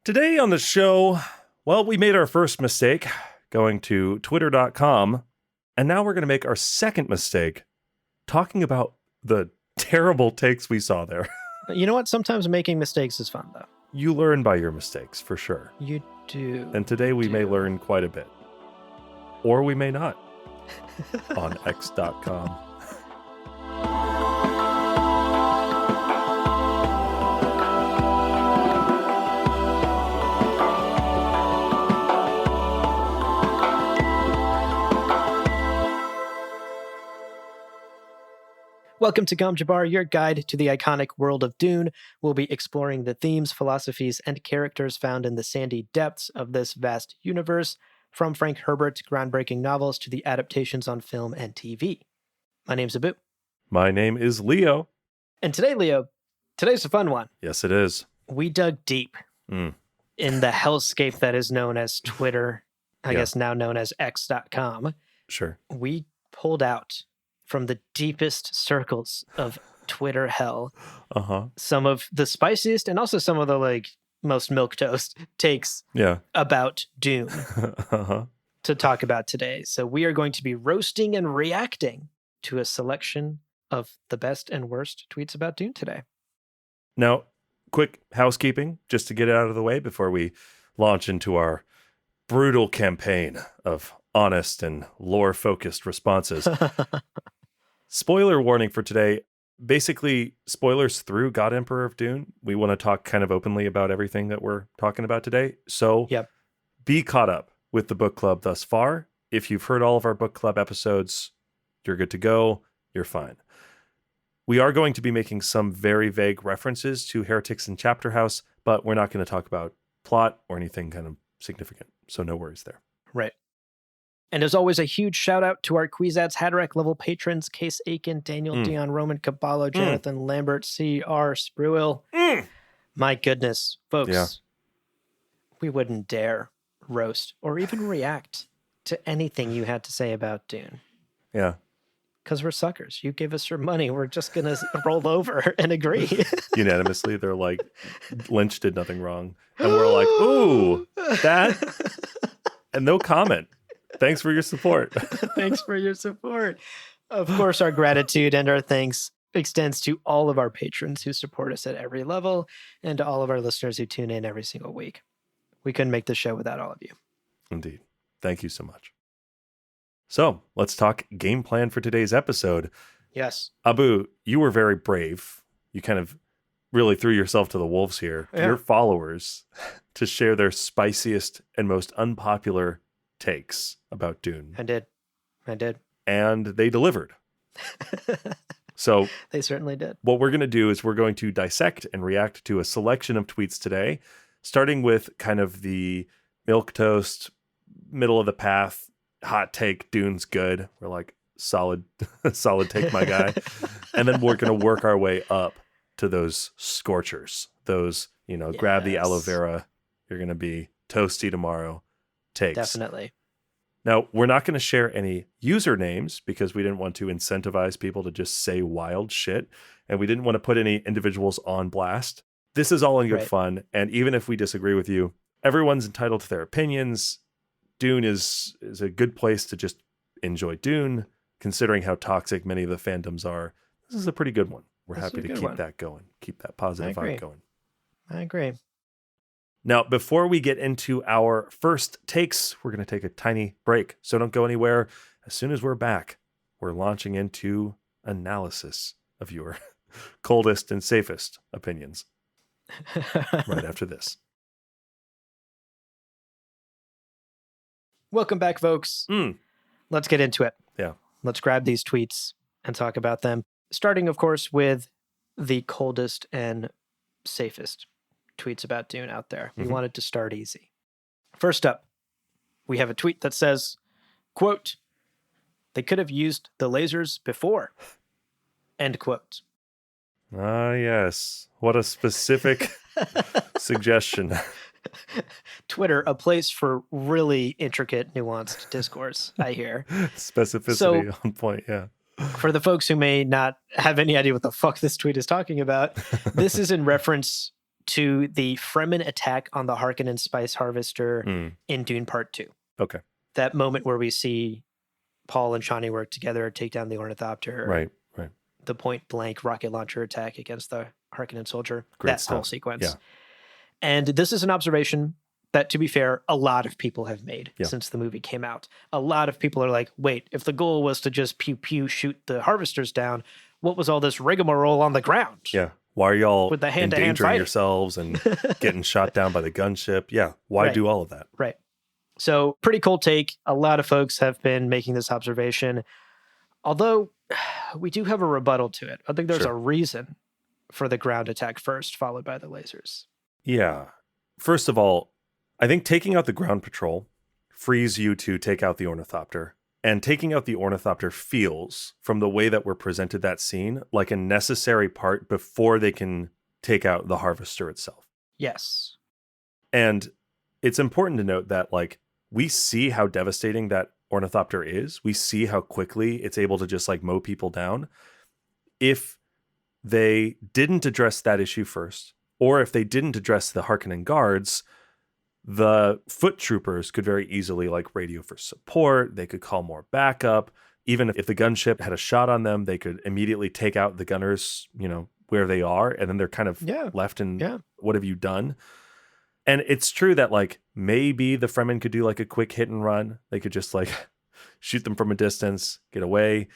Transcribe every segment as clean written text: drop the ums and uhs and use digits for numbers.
Today on the show, well, we made our first mistake going to twitter.com, and now we're going to make our second mistake talking about the terrible takes we saw there. You know what? Sometimes making mistakes is fun, though. You learn by your mistakes, for sure. You do. And today we may learn quite a bit. Or we may not. On x.com. Welcome to Gom Jabbar, your guide to the iconic world of Dune. We'll be exploring the themes, philosophies, and characters found in the sandy depths of this vast universe, from Frank Herbert's groundbreaking novels to the adaptations on film and TV. My name's Abu. My name is Leo. And today, Leo, today's a fun one. Yes, it is. We dug deep in the hellscape that is known as Twitter, I guess now known as x.com. Sure. We pulled out from the deepest circles of Twitter hell some of the spiciest and also some of the most milquetoast takes about Dune to talk about today. So we are going to be roasting and reacting to a selection of the best and worst tweets about Dune today. Now, quick housekeeping just to get it out of the way before we launch into our brutal campaign of honest and lore-focused responses. Spoiler warning for today. Basically, spoilers through God Emperor of Dune. We want to talk kind of openly about everything that we're talking about today. So be caught up with the book club thus far. If you've heard all of our book club episodes, you're good to go. You're fine. We are going to be making some very vague references to Heretics and Chapter House, but we're not going to talk about plot or anything kind of significant. So no worries there. Right. And as always, a huge shout out to our Kwisatz Haderach level patrons, Case Aiken, Daniel Dion, Roman Caballo, Jonathan Lambert, C.R. Spruill. My goodness, folks, we wouldn't dare roast or even react to anything you had to say about Dune. Yeah. Because we're suckers. You give us your money. We're just going to roll over and agree. Unanimously, they're like, Lynch did nothing wrong. And we're like, ooh, that. And no comment. Thanks for your support. Thanks for your support. Of course, our gratitude and our thanks extends to all of our patrons who support us at every level and to all of our listeners who tune in every single week. We couldn't make the show without all of you. Indeed. Thank you so much. So let's talk game plan for today's episode. Yes. Abu, you were very brave. You kind of really threw yourself to the wolves here. Yeah. Your followers to share their spiciest and most unpopular takes about Dune. I did. And they delivered. So they certainly did. What we're going to do is we're going to dissect and react to a selection of tweets today, starting with kind of the milquetoast, middle of the path, hot take, Dune's good. We're like, solid take, my guy. And then we're going to work our way up to those scorchers, those, grab the aloe vera, you're going to be toasty tomorrow takes. Definitely. Now, we're not going to share any usernames because we didn't want to incentivize people to just say wild shit, and we didn't want to put any individuals on blast. This is all in good fun, and even if we disagree with you, everyone's entitled to their opinions. Dune is a good place to just enjoy Dune, considering how toxic many of the fandoms are. This is a pretty good one. We're happy to keep that going, keep that positive vibe going. I agree. Now, before we get into our first takes, we're going to take a tiny break. So don't go anywhere. As soon as we're back, we're launching into analysis of your coldest and safest opinions right after this. Welcome back, folks. Let's get into it. Yeah. Let's grab these tweets and talk about them. Starting, of course, with the coldest and safest tweets about Dune out there. We wanted to start easy. First up, we have a tweet that says, quote, "They could have used the lasers before." End quote. Ah, yes. What a specific suggestion. Twitter, a place for really intricate, nuanced discourse, I hear. Specificity on point, yeah. For the folks who may not have any idea what the fuck this tweet is talking about, this is in reference to the Fremen attack on the Harkonnen spice harvester in Dune Part 2. Okay. That moment where we see Paul and Chani work together, take down the Ornithopter. Right. The point blank rocket launcher attack against the Harkonnen soldier. Great that stuff. whole sequence. Yeah. And this is an observation that, to be fair, a lot of people have made since the movie came out. A lot of people are like, wait, if the goal was to just pew pew shoot the harvesters down, what was all this rigmarole on the ground? Yeah. Why are y'all with the hand-to-hand endangering fighting? yourselves and getting shot down by the gunship? Yeah. Why do all of that? Right. So pretty cool take. A lot of folks have been making this observation. Although we do have a rebuttal to it. I think there's a reason for the ground attack first, followed by the lasers. Yeah. First of all, I think taking out the ground patrol frees you to take out the Ornithopter. And taking out the Ornithopter feels, from the way that we're presented that scene, like a necessary part before they can take out the harvester itself. Yes. And it's important to note that, like, we see how devastating that Ornithopter is. We see how quickly it's able to just like mow people down. If they didn't address that issue first, or if they didn't address the Harkonnen guards, the foot troopers could very easily like radio for support. They could call more backup. Even if the gunship had a shot on them, they could immediately take out the gunners, you know, where they are. And then they're kind of left in what have you done? And it's true that like maybe the Fremen could do like a quick hit and run. They could just like shoot them from a distance, get away.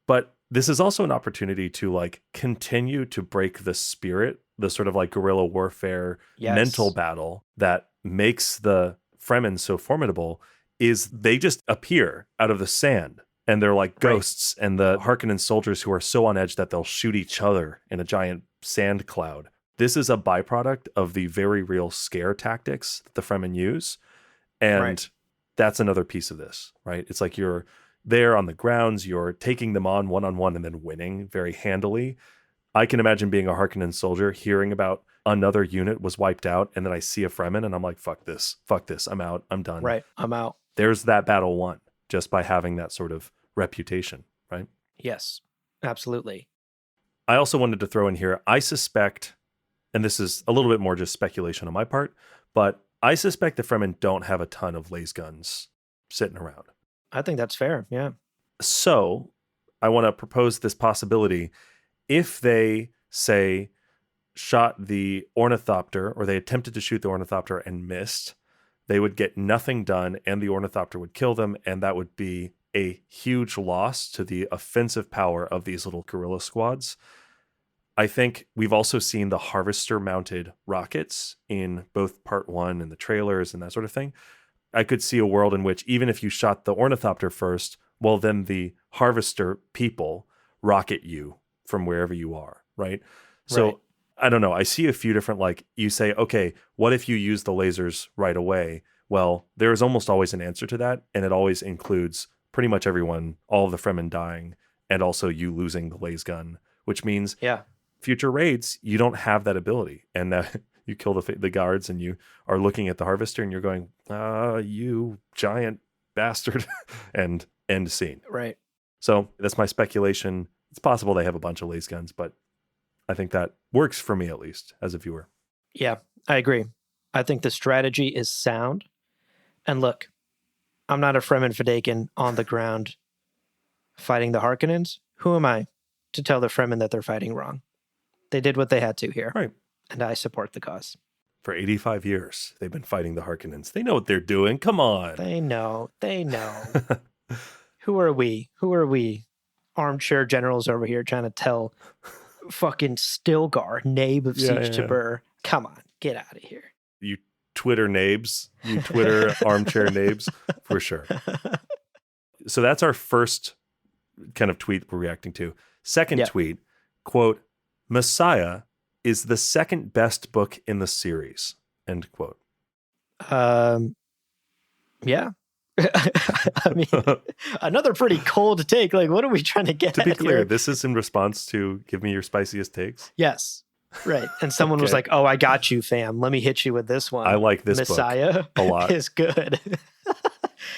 But this is also an opportunity to like continue to break the spirit, the sort of like guerrilla warfare mental battle that makes the Fremen so formidable. Is they just appear out of the sand and they're like ghosts, and the Harkonnen soldiers who are so on edge that they'll shoot each other in a giant sand cloud. This is a byproduct of the very real scare tactics that the Fremen use. And that's another piece of this, right? It's like you're there on the grounds, you're taking them on one-on-one and then winning very handily. I can imagine being a Harkonnen soldier, hearing about another unit was wiped out, and then I see a Fremen and I'm like, fuck this, I'm out, I'm done. Right, I'm out. There's that battle won just by having that sort of reputation, right? Yes, absolutely. I also wanted to throw in here, I suspect, and this is a little bit more just speculation on my part, but I suspect the Fremen don't have a ton of laser guns sitting around. I think that's fair, yeah. So I want to propose this possibility. If they, say, shot the Ornithopter, or they attempted to shoot the Ornithopter and missed, they would get nothing done and the Ornithopter would kill them, and that would be a huge loss to the offensive power of these little guerrilla squads. I think we've also seen the harvester-mounted rockets in both Part 1 and the trailers and that sort of thing. I could see a world in which even if you shot the Ornithopter first, well, then the harvester people rocket you from wherever you are, right? So I don't know. I see a few different, like, you say, okay, what if you use the lasers right away? Well, there's almost always an answer to that, and it always includes pretty much everyone, all of the Fremen dying, and also you losing the laser gun, which means future raids, you don't have that ability, and that you kill the guards, and you are looking at the harvester, and you're going, you giant bastard, and end scene. Right. So that's my speculation. It's possible they have a bunch of laser guns, but I think that works for me, at least, as a viewer. Yeah, I agree. I think the strategy is sound. And look, I'm not a Fremen Fadakin on the ground fighting the Harkonnens. Who am I to tell the Fremen that they're fighting wrong? They did what they had to here. Right. And I support the cause. For 85 years, they've been fighting the Harkonnens. They know what they're doing. Come on. They know. Who are we? Armchair generals over here trying to tell fucking Stilgar, Nabe of Siege to Burr. Come on, get out of here. You Twitter nabes, you Twitter armchair nabes, for sure. So that's our first kind of tweet we're reacting to. Second tweet, quote, Messiah is the second best book in the series, end quote. Yeah. I mean, another pretty cold take. Like, what are we trying to get at? To be clear, here? This is in response to give me your spiciest takes. Yes. Right. And someone was like, oh, I got you, fam. Let me hit you with this one. I like this Messiah book a lot. is good.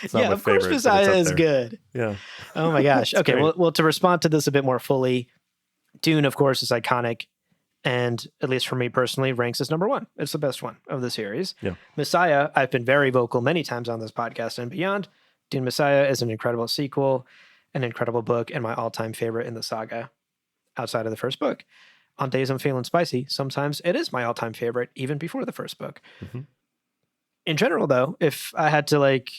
It's not my of course favorite, Messiah is there. good. Yeah. Oh my gosh. Okay. Well, to respond to this a bit more fully, Dune, of course, is iconic. and at least for me personally, ranks as number one. It's the best one of the series. Yeah. Messiah, I've been very vocal many times on this podcast and beyond. Dune Messiah is an incredible sequel, an incredible book, and my all-time favorite in the saga outside of the first book. On days I'm feeling spicy, sometimes it is my all-time favorite, even before the first book. Mm-hmm. In general, though, if I had to like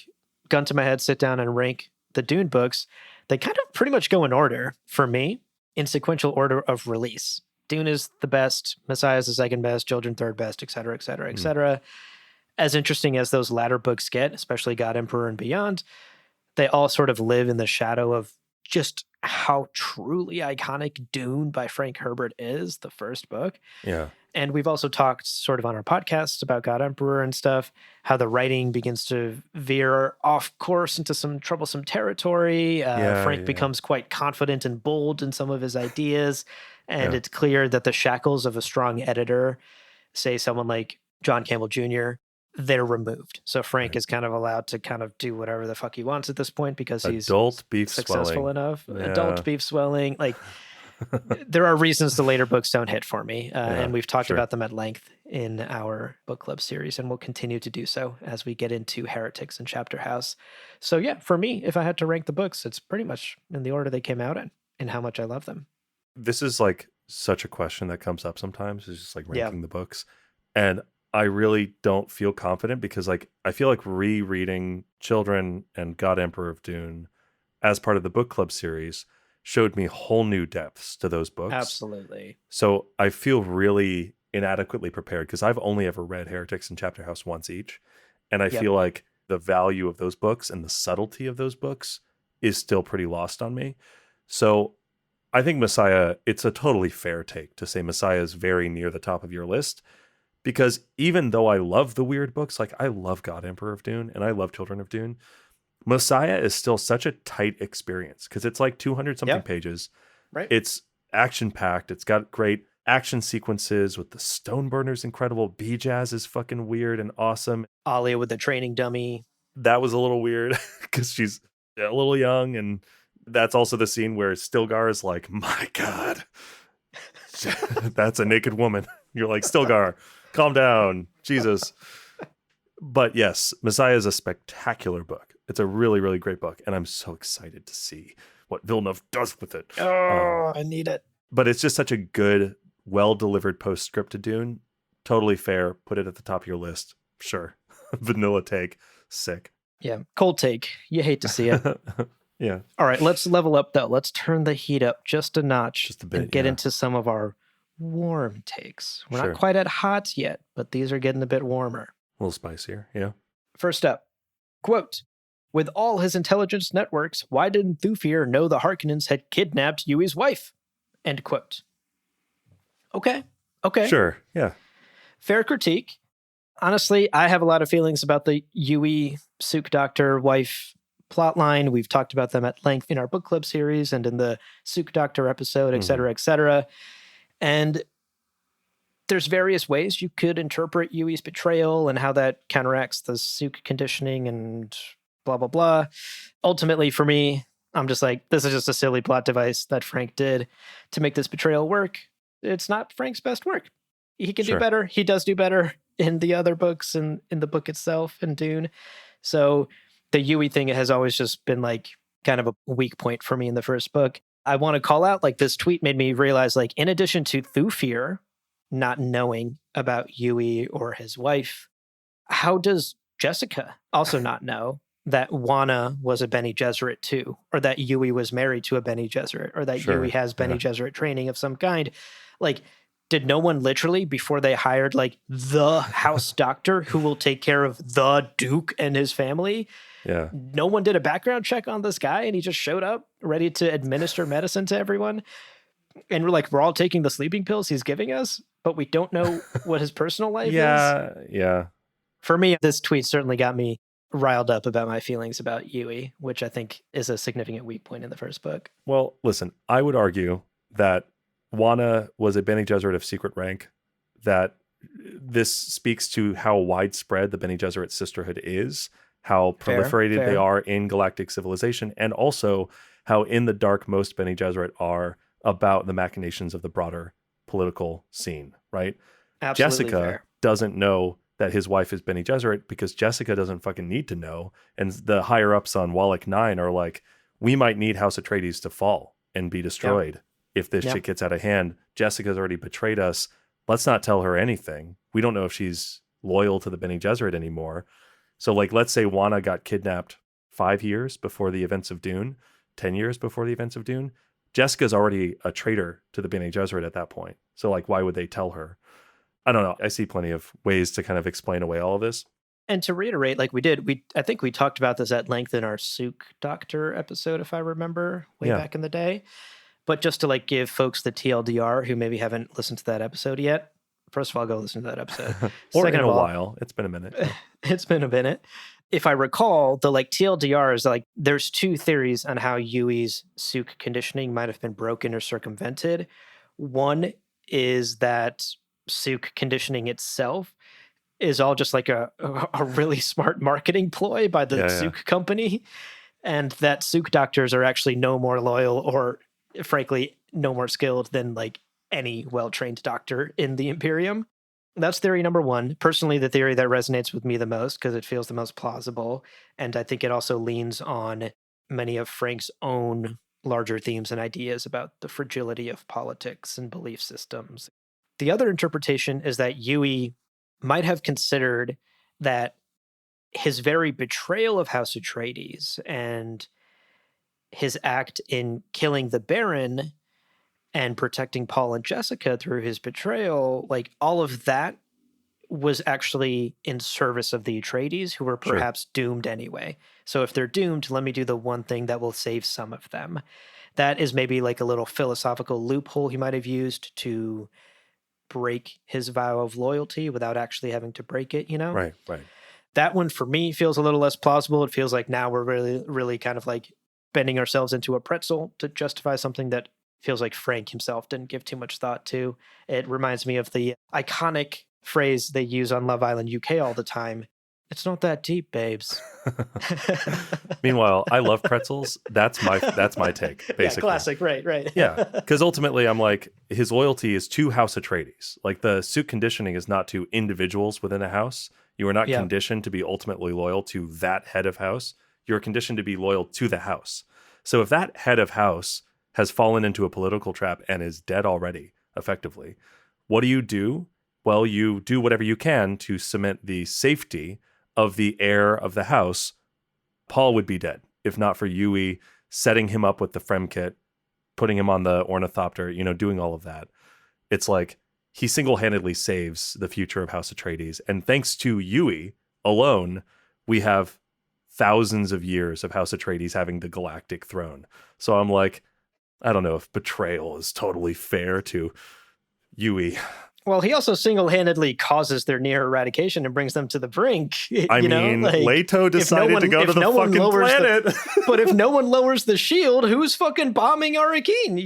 gun to my head, sit down and rank the Dune books, they kind of pretty much go in order for me, in sequential order of release. Dune is the best, Messiah is the second best, Children third best, et cetera, et cetera, et cetera. As interesting as those latter books get, especially God Emperor and beyond, they all sort of live in the shadow of just how truly iconic Dune by Frank Herbert is, the first book. Yeah. And we've also talked sort of on our podcasts about God Emperor and stuff, how the writing begins to veer off course into some troublesome territory. Frank becomes quite confident and bold in some of his ideas. And it's clear that the shackles of a strong editor, say someone like John Campbell Jr., they're removed. So Frank is kind of allowed to kind of do whatever the fuck he wants at this point because he's adult beef successful swelling. Enough. Yeah. Adult beef swelling. Like, there are reasons the later books don't hit for me. And we've talked about them at length in our book club series, and we'll continue to do so as we get into Heretics and Chapter House. So yeah, for me, if I had to rank the books, it's pretty much in the order they came out in and how much I love them. This is like such a question that comes up sometimes. It's just like ranking the books. And I really don't feel confident because like I feel like rereading Children and God Emperor of Dune as part of the book club series showed me whole new depths to those books. Absolutely. So I feel really inadequately prepared because I've only ever read Heretics and Chapter House once each. And I feel like the value of those books and the subtlety of those books is still pretty lost on me. So I think Messiah, it's a totally fair take to say Messiah is very near the top of your list. Because even though I love the weird books, like I love God Emperor of Dune and I love Children of Dune, Messiah is still such a tight experience because it's like 200 something pages. Right. It's action packed. It's got great action sequences with the Stoneburners incredible. B-Jazz is fucking weird and awesome. Alia with the training dummy. That was a little weird because she's a little young. And that's also the scene where Stilgar is like, my God, that's a naked woman. You're like, Stilgar, calm down, Jesus. But yes, Messiah is a spectacular book. It's a really, really great book. And I'm so excited to see what Villeneuve does with it. Oh, I need it. But it's just such a good, well-delivered postscript to Dune. Totally fair. Put it at the top of your list. Sure. Vanilla take. Sick. Yeah. Cold take. You hate to see it. Yeah. All right. Let's level up, though. Let's turn the heat up just a notch. Just a bit, and get into some of our warm takes. We're not quite at hot yet, but these are getting a bit warmer. A little spicier, yeah. First up, quote, with all his intelligence networks, why didn't Thufir know the Harkonnens had kidnapped Yui's wife? End quote. Okay. Sure, yeah. Fair critique. Honestly, I have a lot of feelings about the Yui Sook Doctor wife plotline. We've talked about them at length in our book club series and in the Sook Doctor episode, et cetera, et cetera. And there's various ways you could interpret Yui's betrayal and how that counteracts the Sook conditioning and blah, blah, blah. Ultimately, for me, I'm just like, this is just a silly plot device that Frank did to make this betrayal work. It's not Frank's best work. He can do better. He does do better in the other books and in the book itself in Dune. So the Yui thing has always just been like kind of a weak point for me in the first book. I want to call out, like, this tweet made me realize, like, in addition to Thufir not knowing about Yui or his wife, how does Jessica also not know that Wana was a Bene Gesserit too, or that Yui was married to a Bene Gesserit, or that Yui has Bene Gesserit training of some kind? Like, did no one literally, before they hired, like, the house doctor who will take care of the Duke and his family, no one did a background check on this guy and he just showed up ready to administer medicine to everyone? And we're all taking the sleeping pills he's giving us, but we don't know what his personal life is. Yeah. For me, this tweet certainly got me riled up about my feelings about Yui, which I think is a significant weak point in the first book. Well, listen, I would argue that Wana was a Bene Gesserit of secret rank, that this speaks to how widespread the Bene Gesserit sisterhood is, how proliferated they are in galactic civilization, and also how in the dark most Bene Gesserit are about the machinations of the broader political scene, right? Absolutely Jessica fair. doesn't know that his wife is Bene Gesserit because Jessica doesn't fucking need to know. And the higher ups on Wallach 9 are like, we might need House Atreides to fall and be destroyed if this shit gets out of hand. Jessica's already betrayed us. Let's not tell her anything. We don't know if she's loyal to the Bene Gesserit anymore. So like, let's say Wana got kidnapped 5 years before the events of Dune, 10 years before the events of Dune. Jessica's already a traitor to the Bene Gesserit at that point. So like, why would they tell her? I don't know. I see plenty of ways to kind of explain away all of this. And to reiterate, like I think we talked about this at length in our Sook Doctor episode, if I remember, way back in the day. But just to like give folks the TLDR who maybe haven't listened to that episode yet. First of all, go listen to that episode. Or Second in a while. It's been a minute. It's been a minute. If I recall, the like TLDR is like there's two theories on how Yui's Sook conditioning might have been broken or circumvented. One is that Sook conditioning itself is all just like a really smart marketing ploy by the Sook company, and that Sook doctors are actually no more loyal or frankly no more skilled than like any well-trained doctor in the Imperium. That's theory number one. Personally, the theory that resonates with me the most because it feels the most plausible, and I think it also leans on many of Frank's own larger themes and ideas about the fragility of politics and belief systems. The other interpretation is that Yui might have considered that his very betrayal of House Atreides and his act in killing the Baron and protecting Paul and Jessica through his betrayal, like all of that was actually in service of the Atreides, who were perhaps doomed anyway. So if they're doomed, let me do the one thing that will save some of them. That is maybe like a little philosophical loophole he might have used to break his vow of loyalty without actually having to break it, you know? Right. That one for me feels a little less plausible. It feels like now we're really kind of like bending ourselves into a pretzel to justify something that feels like Frank himself didn't give too much thought to. It reminds me of the iconic phrase they use on Love Island UK all the time. It's not that deep, babes. Meanwhile, I love pretzels. That's my take, basically. Yeah, classic, right. Yeah, because ultimately I'm like, his loyalty is to House Atreides. Like the Sook conditioning is not to individuals within a house. You are not conditioned to be ultimately loyal to that head of house. You're conditioned to be loyal to the house. So if that head of house has fallen into a political trap and is dead already, effectively, what do? Well, you do whatever you can to cement the safety of the heir of the house. Paul would be dead if not for Yui setting him up with the Fremkit, putting him on the ornithopter, doing all of that. It's like he single-handedly saves the future of House Atreides. And thanks to Yui alone, we have thousands of years of House Atreides having the galactic throne. So I'm like, I don't know if betrayal is totally fair to Yui. Well, he also single-handedly causes their near eradication and brings them to the brink. I mean, Leto decided to go to the fucking planet. But if no one lowers the shield, who's fucking bombing Arrakeen,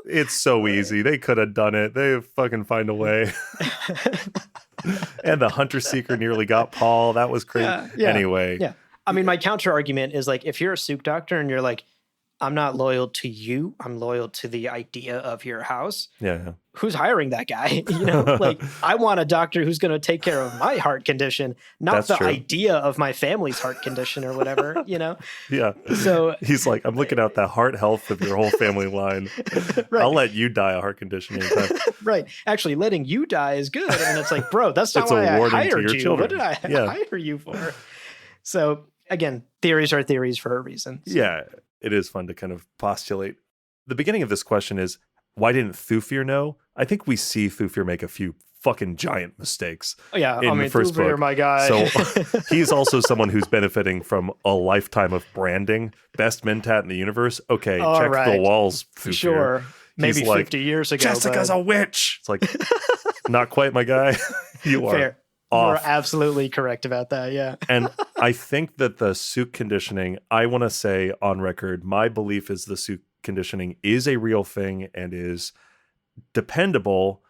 It's so easy. They could have done it. They fucking find a way. And the Hunter-Seeker nearly got Paul. That was crazy. Yeah. Anyway. Yeah. I mean, my counter-argument is like, if you're a Sook doctor and you're like, I'm not loyal to you, I'm loyal to the idea of your house. Yeah. Who's hiring that guy? Like I want a doctor who's going to take care of my heart condition, not the idea of my family's heart condition or whatever, Yeah. So he's like, I'm looking at the heart health of your whole family line. Right. I'll let you die a heart condition anytime. Right. Actually, letting you die is good. And it's like, bro, that's not why I hired you. Children. What did I hire you for? So again, theories are theories for a reason. So. Yeah. It is fun to kind of postulate. The beginning of this question is, why didn't Thufir know? I think we see Thufir make a few fucking giant mistakes. Yeah, in the first Thufir, book. My guy. So he's also someone who's benefiting from a lifetime of branding. Best mentat in the universe. Okay, check the walls, Thufir. Sure. Maybe 50 years ago. Jessica's a witch. It's like, not quite, my guy. You are. Fair. Off. You're absolutely correct about that, yeah. And I think that the Sook conditioning, I want to say on record, my belief is the Sook conditioning is a real thing and is dependable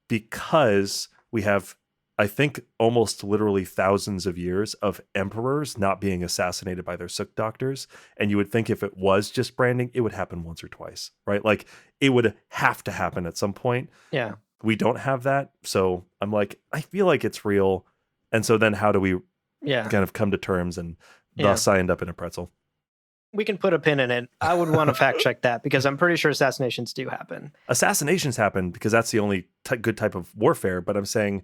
because we have, I think, almost literally thousands of years of emperors not being assassinated by their Sook doctors. And you would think if it was just branding, it would happen once or twice, right? Like it would have to happen at some point. Yeah. We don't have that. So I'm like, I feel like it's real. And so then how do we kind of come to terms? And thus I end up in a pretzel. We can put a pin in it. I would want to fact check that because I'm pretty sure assassinations do happen. Assassinations happen because that's the only good type of warfare. But I'm saying,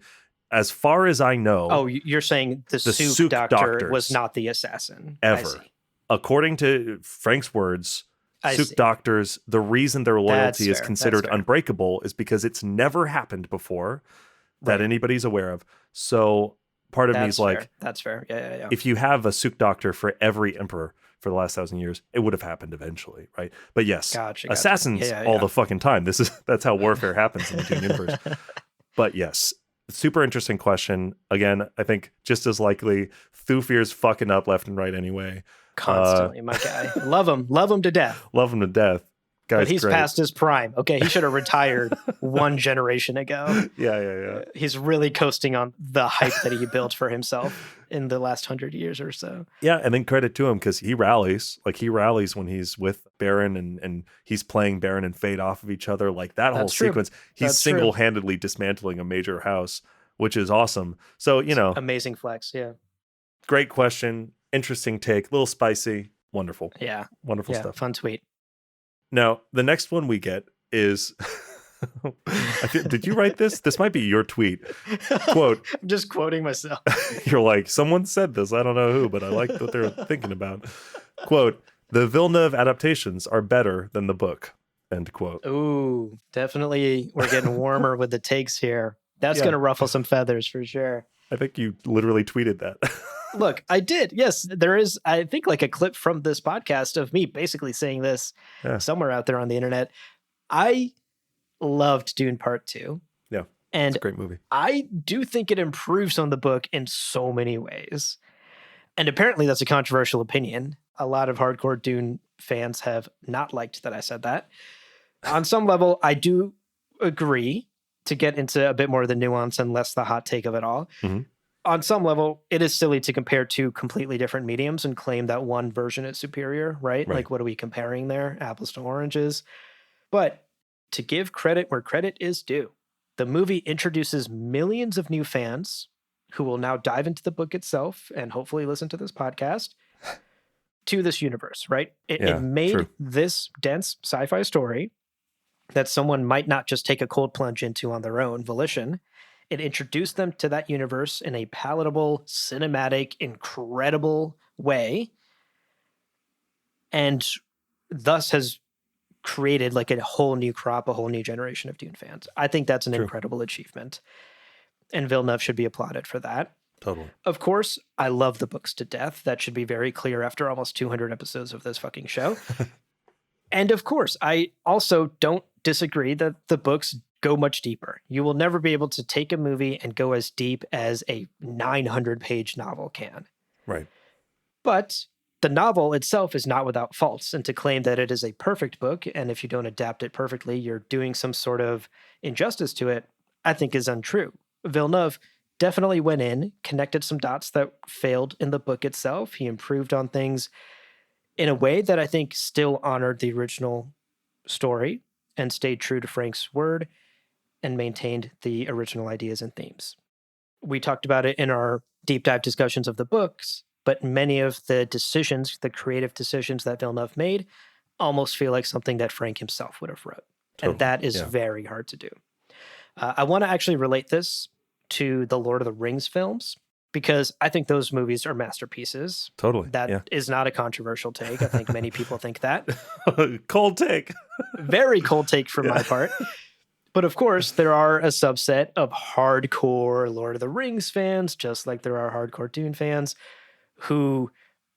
as far as I know... Oh, you're saying the Sook doctor was not the assassin. Ever. According to Frank's words, Sook doctors, the reason their loyalty is considered unbreakable is because it's never happened before that anybody's aware of. So part of me is like... That's fair. Yeah. If you have a Sook doctor for every emperor for the last 1,000 years, it would have happened eventually, right? But yes, assassins all the fucking time. That's how warfare happens in the Dune universe. But yes, super interesting question. Again, I think just as likely Thufir's fucking up left and right anyway. Constantly, my guy. Love him to death. Love him to death. But he's past his prime. Okay, he should have retired one generation ago. Yeah. He's really coasting on the hype that he built for himself in the last 100 years or so. Yeah, and then credit to him because he rallies. Like, he rallies when he's with Baron and he's playing Baron and Fade off of each other. Like, that whole sequence, he's single-handedly dismantling a major house, which is awesome. So, amazing flex, yeah. Great question. Interesting take. A little spicy. Wonderful. Yeah. Wonderful stuff. Fun tweet. Now, the next one we get is, did you write this? This might be your tweet. Quote. I'm just quoting myself. You're like, someone said this. I don't know who, but I like what they're thinking about. Quote, the Villeneuve adaptations are better than the book. End quote. Ooh, definitely. We're getting warmer with the takes here. That's going to ruffle some feathers for sure. I think you literally tweeted that. Look, I did. Yes, there is, I think, like a clip from this podcast of me basically saying this somewhere out there on the internet. I loved Dune Part 2. Yeah, and it's a great movie. I do think it improves on the book in so many ways. And apparently that's a controversial opinion. A lot of hardcore Dune fans have not liked that I said that. On some level, I do agree to get into a bit more of the nuance and less the hot take of it all. Mm-hmm. On some level, it is silly to compare two completely different mediums and claim that one version is superior, right? Like, what are we comparing there? Apples to oranges. But to give credit where credit is due, the movie introduces millions of new fans who will now dive into the book itself and hopefully listen to this podcast to this universe, right? It made this dense sci-fi story that someone might not just take a cold plunge into on their own volition. It introduced them to that universe in a palatable, cinematic, incredible way, and thus has created like a whole new crop, a whole new generation of Dune fans. I think that's an incredible achievement, and Villeneuve should be applauded for that. Totally. Of course, I love the books to death. That should be very clear after almost 200 episodes of this fucking show. And of course, I also don't disagree that the books go much deeper. You will never be able to take a movie and go as deep as a 900-page novel can. Right. But the novel itself is not without faults, and to claim that it is a perfect book, and if you don't adapt it perfectly, you're doing some sort of injustice to it, I think is untrue. Villeneuve definitely went in, connected some dots that failed in the book itself. He improved on things in a way that I think still honored the original story and stayed true to Frank's word and maintained the original ideas and themes. We talked about it in our deep dive discussions of the books, but many of the decisions, the creative decisions that Villeneuve made, almost feel like something that Frank himself would have wrote. Totally. And that is very hard to do. I want to actually relate this to the Lord of the Rings films, because I think those movies are masterpieces. Totally. That is not a controversial take. I think many people think that. Cold take. Very cold take from my part. But of course, there are a subset of hardcore Lord of the Rings fans, just like there are hardcore Dune fans, who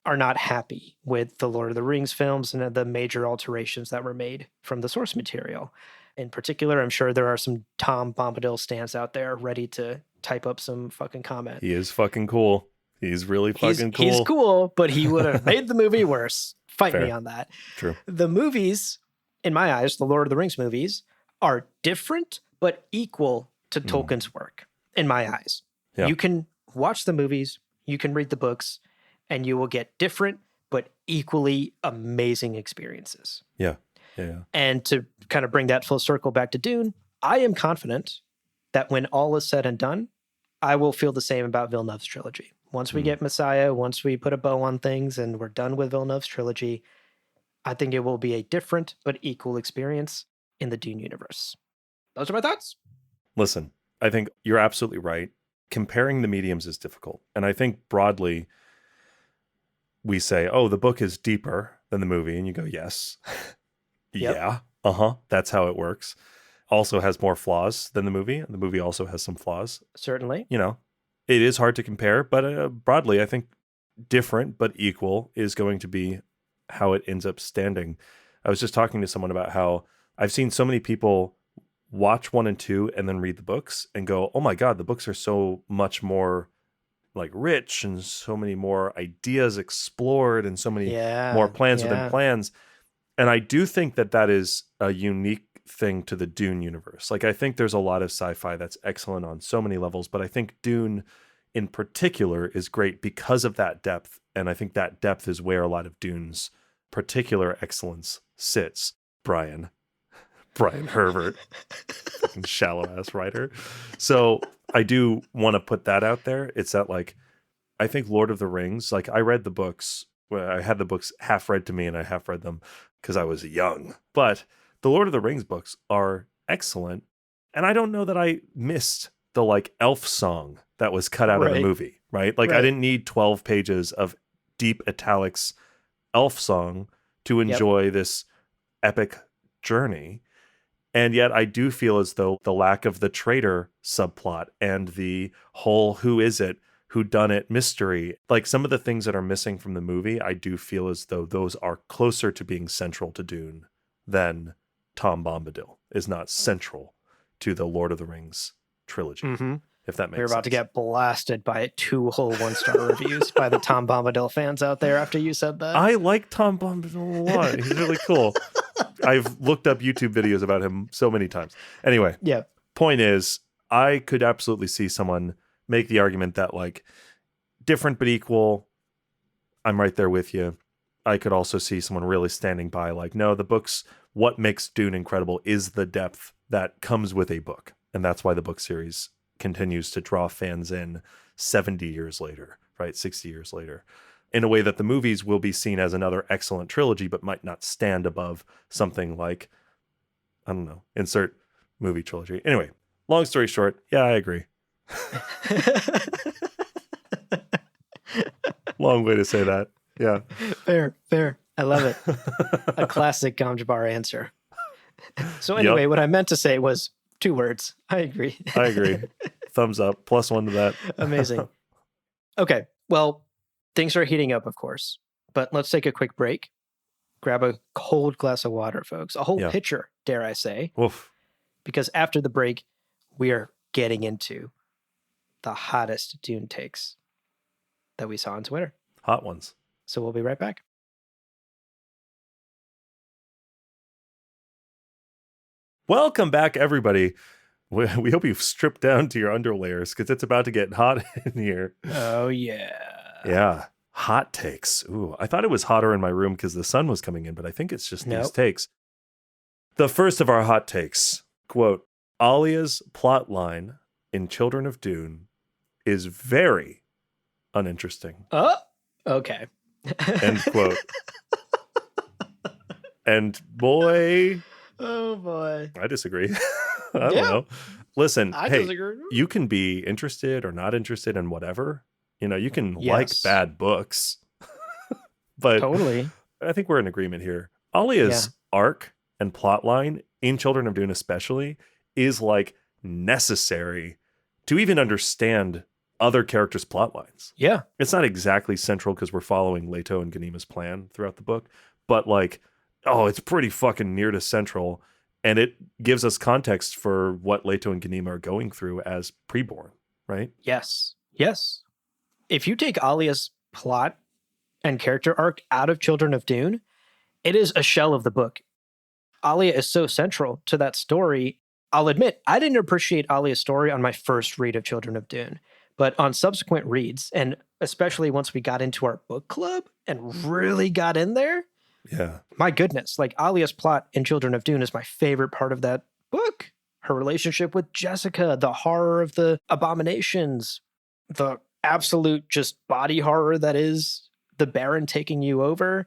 are not happy with the Lord of the Rings films and the major alterations that were made from the source material. In particular, I'm sure there are some Tom Bombadil stans out there ready to type up some fucking comment. He is fucking cool. He's really fucking cool. He's cool, but he would have made the movie worse. Fight me on that. True. The movies, in my eyes, the Lord of the Rings movies, are different but equal to Tolkien's work, in my eyes. Yeah. You can watch the movies, you can read the books, and you will get different but equally amazing experiences. Yeah. And to kind of bring that full circle back to Dune, I am confident that when all is said and done, I will feel the same about Villeneuve's trilogy. Once we get Messiah, once we put a bow on things and we're done with Villeneuve's trilogy, I think it will be a different but equal experience in the Dune universe. Those are my thoughts. Listen, I think you're absolutely right. Comparing the mediums is difficult. And I think broadly, we say, oh, the book is deeper than the movie. And you go, yes. Yep. Yeah. That's how it works. Also has more flaws than the movie. The movie also has some flaws. Certainly. It is hard to compare, but broadly, I think different but equal is going to be how it ends up standing. I was just talking to someone about how I've seen so many people watch 1 and 2 and then read the books and go, oh my God, the books are so much more like rich and so many more ideas explored and so many more plans within plans. And I do think that is a unique thing to the Dune universe. Like, I think there's a lot of sci-fi that's excellent on so many levels, but I think Dune in particular is great because of that depth. And I think that depth is where a lot of Dune's particular excellence sits. Brian Herbert, fucking shallow ass writer. So I do want to put that out there. It's that, like, I think Lord of the Rings, like, I read the books. Well, I had the books half read to me and I half read them because I was young. But the Lord of the Rings books are excellent. And I don't know that I missed the, like, elf song that was cut out of the movie, right? Like, I didn't need 12 pages of deep italics elf song to enjoy this epic journey. And yet I do feel as though the lack of the traitor subplot and the whole who is it, who done it mystery, like some of the things that are missing from the movie, I do feel as though those are closer to being central to Dune than Tom Bombadil is not central to the Lord of the Rings trilogy. Mm-hmm. If that makes sense. We're about to get blasted by 2 whole 1-star reviews by the Tom Bombadil fans out there after you said that. I like Tom Bombadil a lot. He's really cool. I've looked up YouTube videos about him so many times. Anyway, point is, I could absolutely see someone make the argument that, like, different but equal, I'm right there with you. I could also see someone really standing by, like, no, the books, what makes Dune incredible is the depth that comes with a book. And that's why the book series continues to draw fans in 70 years later, right? 60 years later, in a way that the movies will be seen as another excellent trilogy, but might not stand above something like, I don't know, insert movie trilogy. Anyway, long story short, yeah, I agree. Long way to say that. Yeah. Fair. I love it. A classic Gamjabar answer. So anyway, what I meant to say was 2 words. I agree. I agree. Thumbs up. +1 to that. Amazing. Okay. Well, things are heating up, of course, but let's take a quick break. Grab a cold glass of water, folks. A whole pitcher, dare I say. Oof. Because after the break, we are getting into the hottest Dune takes that we saw on Twitter. Hot ones. So we'll be right back. Welcome back, everybody. We hope you've stripped down to your underlayers because it's about to get hot in here. Oh, yeah. Yeah. Hot takes. Ooh, I thought it was hotter in my room because the sun was coming in, but I think it's just these takes. The first of our hot takes, quote, Alia's plot line in Children of Dune is very uninteresting. Oh, okay. End quote. And boy... Oh, boy. I disagree. I don't know. Listen, I hey, disagree. You can be interested or not interested in whatever. You know, you can like bad books. But totally. I think we're in agreement here. Alia's arc and plot line in Children of Dune especially is like necessary to even understand other characters' plot lines. Yeah. It's not exactly central because we're following Leto and Ganima's plan throughout the book, but like, oh, it's pretty fucking near to central, and it gives us context for what Leto and Ganima are going through as preborn, right? Yes. If you take Alia's plot and character arc out of Children of Dune, it is a shell of the book. Alia is so central to that story. I'll admit, I didn't appreciate Alia's story on my first read of Children of Dune, but on subsequent reads, and especially once we got into our book club and really got in there, my goodness, like Alia's plot in Children of Dune is my favorite part of that book. her relationship with Jessica, the horror of the abominations, the absolute just body horror that is the Baron taking you over,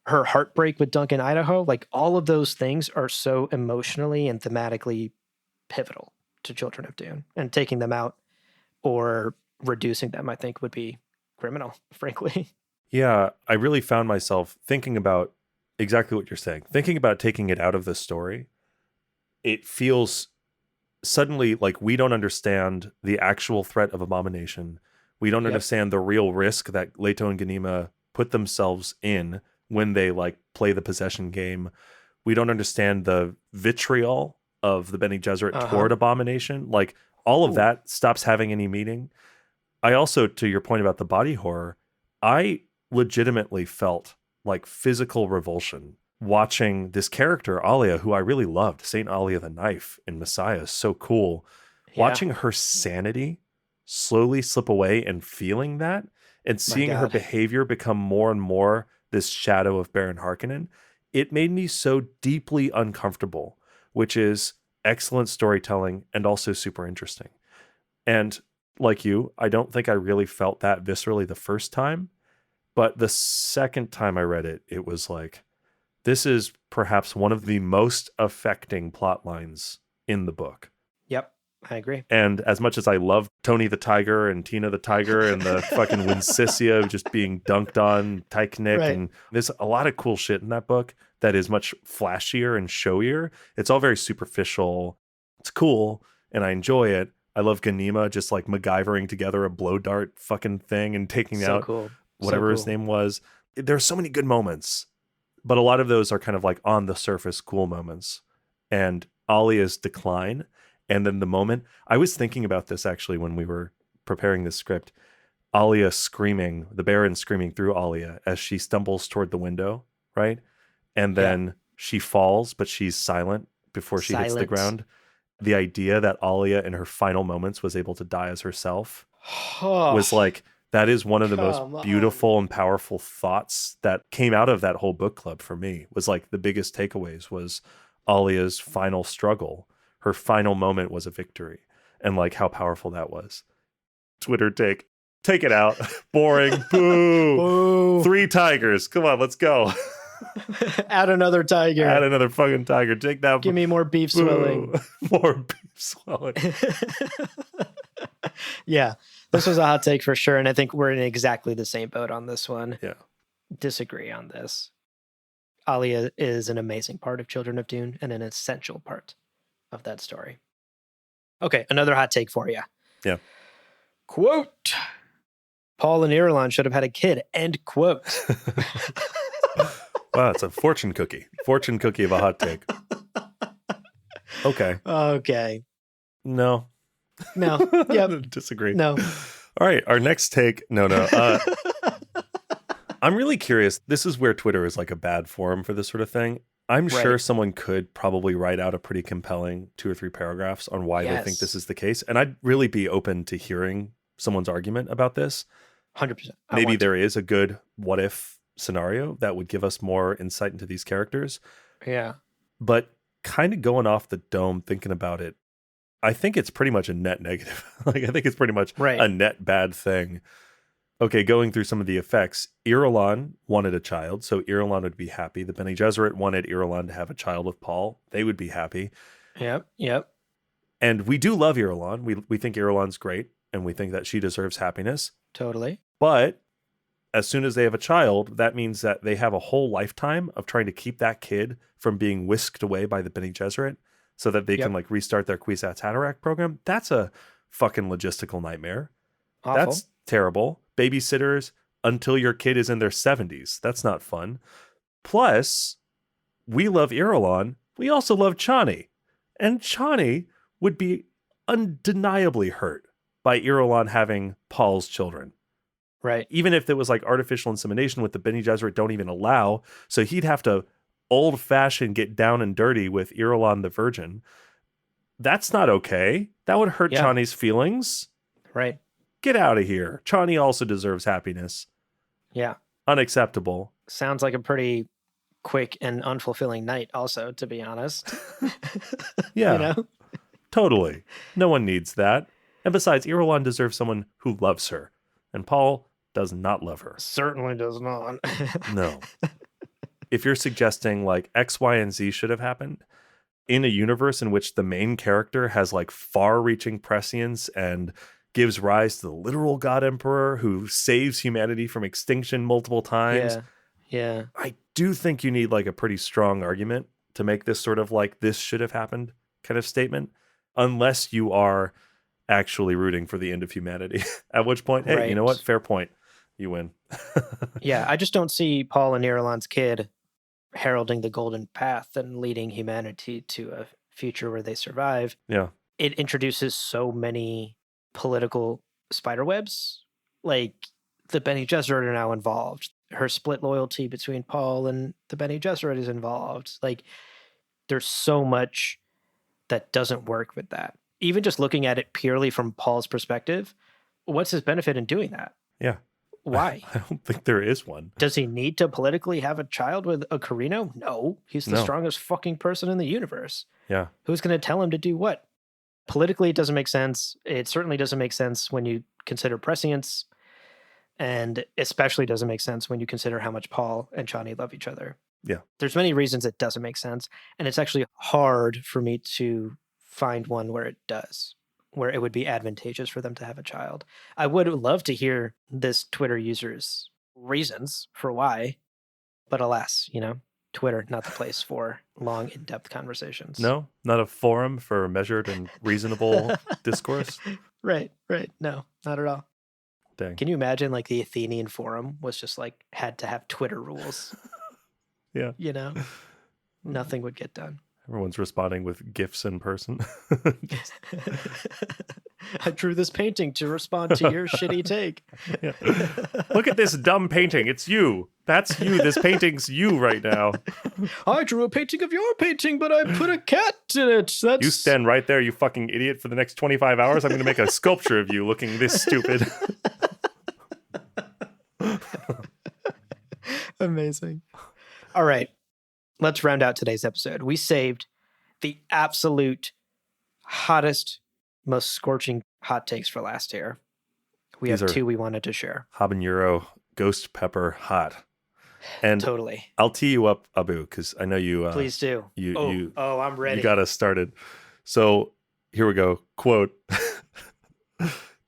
her heartbreak with Duncan, Idaho. Like, all of those things are so emotionally and thematically pivotal to Children of Dune, and taking them out or reducing them, I think, would be criminal, frankly. Yeah, I really found myself thinking about exactly what you're saying. Thinking about taking it out of the story, it feels suddenly like we don't understand the actual threat of abomination. We don't understand the real risk that Leto and Ganima put themselves in when they like play the possession game. We don't understand the vitriol of the Bene Gesserit toward abomination. Like, all of that stops having any meaning. I also, to your point about the body horror, I legitimately felt like physical revulsion watching this character, Alia, who I really loved, Saint Alia the Knife in Messiah, is so cool. Yeah. Watching her sanity slowly slip away and feeling that, and seeing her behavior become more and more this shadow of Baron Harkonnen, it made me so deeply uncomfortable, which is excellent storytelling and also super interesting. And like you, I don't think I really felt that viscerally the first time, but the second time I read it, it was like, this is perhaps one of the most affecting plot lines in the book. Yep, I agree. And as much as I love Tony the Tiger and Tina the Tiger and the fucking Winsisia just being dunked on, Tyknik, right. And there's a lot of cool shit in that book that is much flashier and showier. It's all very superficial. It's cool, and I enjoy it. I love Ganima just like MacGyvering together a blow dart fucking thing and taking out whatever his name was. There's so many good moments, but a lot of those are kind of like on the surface cool moments. And Alia's decline, and then the moment, I was thinking about this actually when we were preparing this script, Alia screaming, the Baron screaming through Alia as she stumbles toward the window, right? And then she falls, but she's silent before she hits the ground. The idea that Alia in her final moments was able to die as herself was like, that is one of the most beautiful and powerful thoughts that came out of that whole book club for me. Was like the biggest takeaways was Alia's final struggle. Her final moment was a victory, and like how powerful that was. Twitter take it out. Boring. Boo. Boo. 3 tigers. Come on, let's go. Add another tiger. Add another fucking tiger. Take that. Give me more beef swelling. More beef swelling. Yeah, this was a hot take for sure, and I think we're in exactly the same boat on this one. Yeah. Disagree on this. Alia is an amazing part of Children of Dune and an essential part of that story. Okay, another hot take for you. Yeah. Quote, Paul and Irulan should have had a kid. End quote. Wow, it's a fortune cookie. Fortune cookie of a hot take. Okay. Okay. No. Yep. Disagree. No. All right. Our next take. No. I'm really curious. This is where Twitter is like a bad forum for this sort of thing. I'm sure someone could probably write out a pretty compelling 2 or 3 paragraphs on why they think this is the case. And I'd really be open to hearing someone's argument about this. 100%. Maybe there is a good what if scenario that would give us more insight into these characters. Yeah. But kind of going off the dome, thinking about it, I think it's pretty much a net negative. Like, I think it's pretty much a net bad thing. Okay, going through some of the effects, Irulan wanted a child, so Irulan would be happy. The Bene Gesserit wanted Irulan to have a child with Paul. They would be happy. Yep. And we do love Irulan. We think Irulan's great, and we think that she deserves happiness. Totally. But as soon as they have a child, that means that they have a whole lifetime of trying to keep that kid from being whisked away by the Bene Gesserit so that they can like restart their Kwisatz Haderach program. That's a fucking logistical nightmare. Awful. That's terrible. Babysitters until your kid is in their 70s. That's not fun. Plus, we love Irulan. We also love Chani. And Chani would be undeniably hurt by Irulan having Paul's children. Right. Even if it was like artificial insemination, with the Bene Gesserit don't even allow. So he'd have to old-fashioned get down and dirty with Irulan the Virgin. That's not okay. That would hurt Chani's feelings. Right. Get out of here. Chani also deserves happiness. Yeah. Unacceptable. Sounds like a pretty quick and unfulfilling night also, to be honest. Yeah. You know? Totally. No one needs that. And besides, Irulan deserves someone who loves her. And Paul does not love her. Certainly does not. No. If you're suggesting like X, Y, and Z should have happened in a universe in which the main character has like far-reaching prescience and gives rise to the literal God Emperor who saves humanity from extinction multiple times. Yeah. I do think you need like a pretty strong argument to make this sort of like this should have happened kind of statement, unless you are actually rooting for the end of humanity. At which point, hey, you know what? Fair point. You win. Yeah, I just don't see Paul and Irulan's kid heralding the golden path and leading humanity to a future where they survive. Yeah. It introduces so many political spiderwebs. Like the Bene Gesserit are now involved. Her split loyalty between Paul and the Bene Gesserit is involved. Like there's so much that doesn't work with that. Even just looking at it purely from Paul's perspective, what's his benefit in doing that? Yeah. Why? I don't think there is one. Does he need to politically have a child with a Carino? No. He's the strongest fucking person in the universe. Yeah. Who's going to tell him to do what? Politically, it doesn't make sense. It certainly doesn't make sense when you consider prescience. And especially doesn't make sense when you consider how much Paul and Chani love each other. Yeah. There's many reasons it doesn't make sense. And it's actually hard for me to find one where it does, where it would be advantageous for them to have a child. I would love to hear this Twitter user's reasons for why, but alas, Twitter, not the place for long, in-depth conversations. No, not a forum for measured and reasonable discourse. Right. No, not at all. Dang. Can you imagine like the Athenian forum was just like had to have Twitter rules? Yeah. Nothing would get done. Everyone's responding with GIFs in person. I drew this painting to respond to your shitty take. Yeah. Look at this dumb painting. It's you. That's you. This painting's you right now. I drew a painting of your painting, but I put a cat in it. You stand right there, you fucking idiot, for the next 25 hours. I'm going to make a sculpture of you looking this stupid. Amazing. All right. Let's round out today's episode. We saved the absolute hottest, most scorching hot takes for last year. These have two we wanted to share. Habanero, ghost pepper, hot. And totally. I'll tee you up, Abu, because I know you... Please do. I'm ready. You got us started. So here we go. Quote,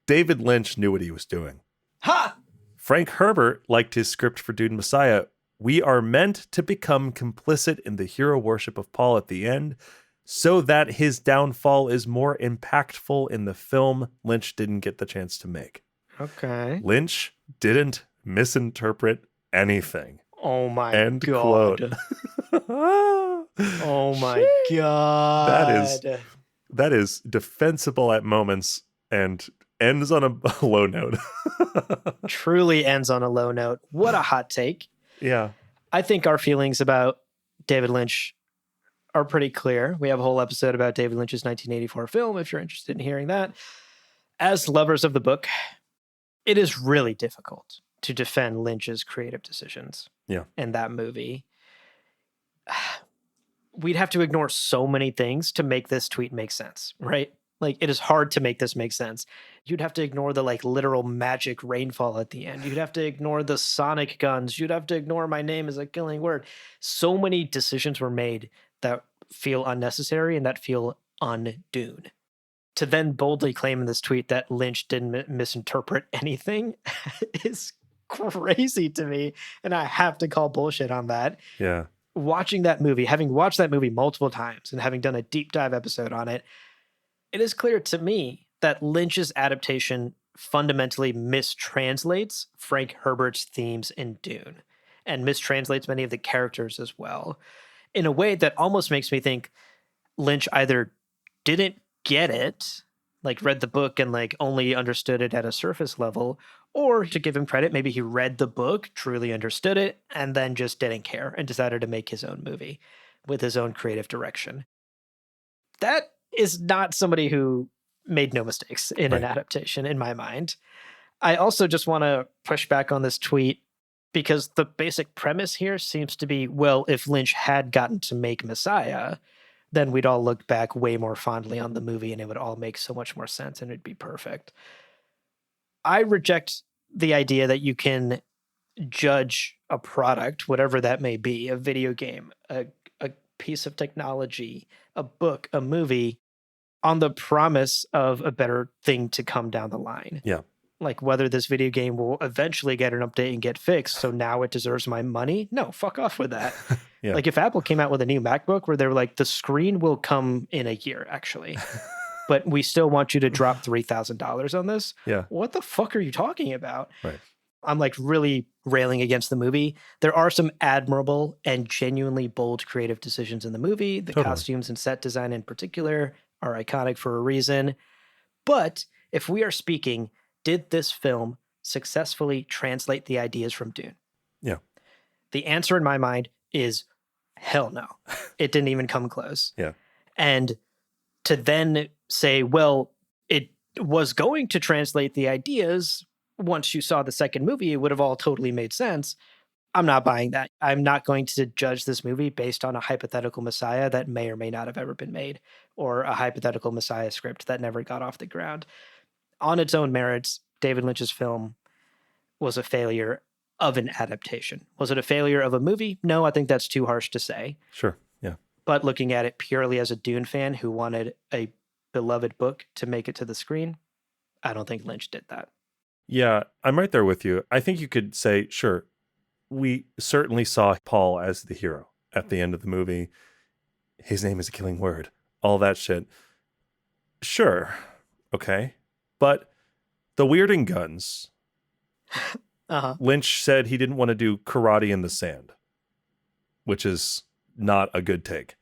David Lynch knew what he was doing. Ha! Frank Herbert liked his script for Dune Messiah. We are meant to become complicit in the hero worship of Paul at the end so that his downfall is more impactful in the film Lynch didn't get the chance to make. Okay. Lynch didn't misinterpret anything. Oh my End God. Quote. Oh my God. That is defensible at moments and ends on a low note. Truly ends on a low note. What a hot take. Yeah. I think our feelings about David Lynch are pretty clear. We have a whole episode about David Lynch's 1984 film, if you're interested in hearing that. As lovers of the book, it is really difficult to defend Lynch's creative decisions in that movie. We'd have to ignore so many things to make this tweet make sense, right? Like, it is hard to make this make sense. You'd have to ignore the, literal magic rainfall at the end. You'd have to ignore the sonic guns. You'd have to ignore my name is a killing word. So many decisions were made that feel unnecessary and that feel un-Dune. To then boldly claim in this tweet that Lynch didn't misinterpret anything is crazy to me, and I have to call bullshit on that. Yeah. Watching that movie, having watched that movie multiple times and having done a deep dive episode on it, it is clear to me that Lynch's adaptation fundamentally mistranslates Frank Herbert's themes in Dune and mistranslates many of the characters as well in a way that almost makes me think Lynch either didn't get it, read the book and only understood it at a surface level, or to give him credit, maybe he read the book, truly understood it, and then just didn't care and decided to make his own movie with his own creative direction. That is not somebody who made no mistakes in an adaptation, in my mind. I also just want to push back on this tweet because the basic premise here seems to be, well, if Lynch had gotten to make Messiah, then we'd all look back way more fondly on the movie and it would all make so much more sense and it'd be perfect. I reject the idea that you can judge a product, whatever that may be, a video game, a piece of technology, a book, a movie, on the promise of a better thing to come down the line. Yeah. Like whether this video game will eventually get an update and get fixed, so now it deserves my money. No, fuck off with that. Yeah. Like if Apple came out with a new MacBook where they were like, the screen will come in a year, actually, but we still want you to drop $3,000 on this. Yeah. What the fuck are you talking about? Right. I'm like really railing against the movie. There are some admirable and genuinely bold creative decisions in the movie. The costumes and set design in particular are iconic for a reason. But if we are speaking, did this film successfully translate the ideas from Dune? Yeah. The answer in my mind is hell no. It didn't even come close. Yeah. And to then say, well, it was going to translate the ideas once you saw the second movie, it would have all totally made sense. I'm not buying that. I'm not going to judge this movie based on a hypothetical Messiah that may or may not have ever been made, or a hypothetical Messiah script that never got off the ground. On its own merits, David Lynch's film was a failure of an adaptation. Was it a failure of a movie? No, I think that's too harsh to say. Sure, yeah. But looking at it purely as a Dune fan who wanted a beloved book to make it to the screen, I don't think Lynch did that. Yeah, I'm right there with you. I think you could say, sure, we certainly saw Paul as the hero at the end of the movie. His name is a killing word. All that shit. Sure. Okay. But the weirding guns, Lynch said he didn't want to do karate in the sand, which is not a good take.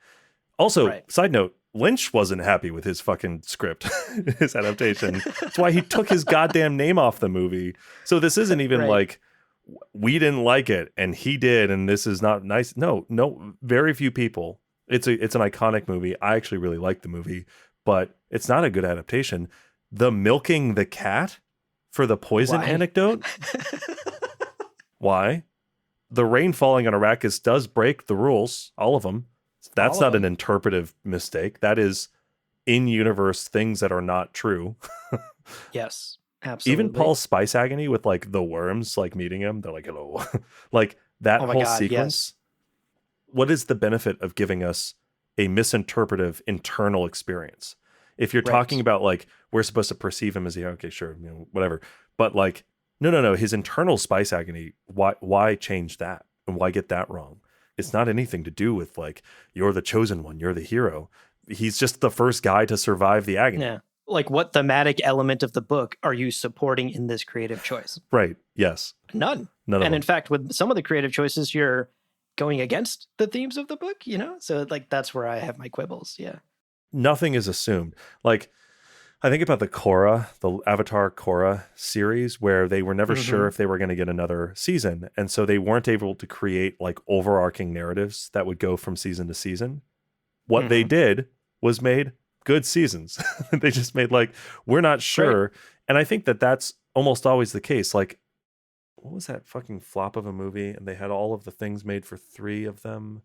Also, Side note, Lynch wasn't happy with his fucking script, his adaptation. That's why he took his goddamn name off the movie. So this isn't even like, we didn't like it and he did and this is not nice. No, very few people. It's an iconic movie. I actually really like the movie, but it's not a good adaptation. The milking the cat for the poison anecdote? Why? The rain falling on Arrakis does break the rules, all of them. That's not an interpretive mistake. That is in-universe things that are not true. Yes, absolutely. Even Paul's spice agony with like the worms like meeting him, they're like, hello. Like that whole sequence. Yes. What is the benefit of giving us a misinterpretive internal experience? If you're talking about like, we're supposed to perceive him as okay, sure, whatever. But like, no, his internal spice agony, why change that? And why get that wrong? It's not anything to do with like, you're the chosen one, you're the hero. He's just the first guy to survive the agony. Yeah. Like what thematic element of the book are you supporting in this creative choice? Right. Yes. None. None of them. And in fact, with some of the creative choices, you're going against the themes of the book, So like, that's where I have my quibbles. Yeah. Nothing is assumed. Like, I think about the Avatar Korra series, where they were never sure if they were going to get another season. And so they weren't able to create like overarching narratives that would go from season to season. What they did was made good seasons. They just made like, we're not sure. Right. And I think that that's almost always the case. Like, what was that fucking flop of a movie? And they had all of the things made for 3 of them.